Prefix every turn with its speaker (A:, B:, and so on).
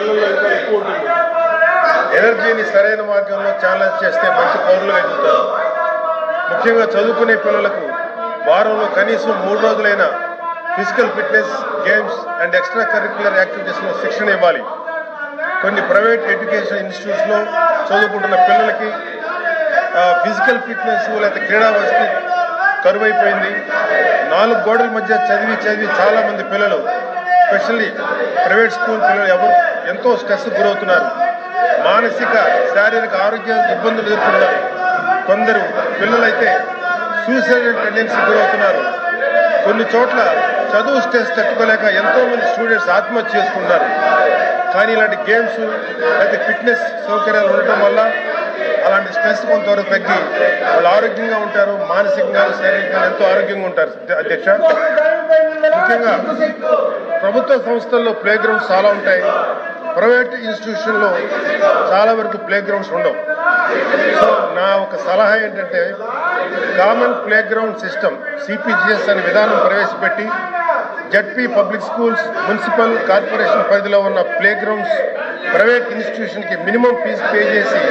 A: పిల్లల్లో ఇంకా ఎక్కువ ఉంటుంది.
B: ఎనర్జీని సరైన మార్గంలో ఛాలెంజ్ చేస్తే మంచి పౌరులుగా ఎదుగుతారు. ముఖ్యంగా చదువుకునే పిల్లలకు వారంలో కనీసం 3 రోజులైన physical fitness, games and extracurricular యాక్టివిటీస్లో శిక్షణ ఇవ్వాలి. కొన్ని ప్రైవేట్ ఎడ్యుకేషన్ ఇన్స్టిట్యూట్స్లో చదువుకుంటున్న పిల్లలకి ఫిజికల్ ఫిట్నెస్ లేదా క్రీడా వసతి కరువైపోయింది. 4 గోడల మధ్య చదివి చాలామంది పిల్లలు, స్పెషల్లీ ప్రైవేట్ స్కూల్ పిల్లలు ఎంతో స్ట్రెస్ గురవుతున్నారు. మానసిక, శారీరక ఆరోగ్య ఇబ్బందులు ఎదుర్కొంటున్నారు. కొందరు పిల్లలైతే సూసైడల్ టెండెన్సీ గురవుతున్నారు. కొన్ని చోట్ల చదువు స్ట్రెస్ తట్టుకోలేక ఎంతోమంది స్టూడెంట్స్ ఆత్మహత్య చేసుకుంటున్నారు. కానీ ఇలాంటి గేమ్స్ అయితే ఫిట్నెస్ సౌకర్యాలు ఉండటం వల్ల అలాంటి స్ట్రెస్ కొంతవరకు తగ్గి వాళ్ళు ఆరోగ్యంగా ఉంటారు. మానసికంగా, శారీరకంగా ఎంతో ఆరోగ్యంగా ఉంటారు. అధ్యక్ష, ముఖ్యంగా ప్రభుత్వ సంస్థల్లో ప్లే గ్రౌండ్స్ చాలా ఉంటాయి. ప్రైవేట్ ఇన్స్టిట్యూషన్లో చాలా వరకు ప్లే గ్రౌండ్స్ ఉండవు. సో నా ఒక సలహా ఏంటంటే common playground system CPGS అనే విధానం ప్రవేశపెట్టి ZP public schools, municipal corporation పరిధిలో ఉన్న ప్లే గ్రౌండ్స్ ప్రైవేట్ ఇన్స్టిట్యూషన్కి మినిమం ఫీజు పే చేసి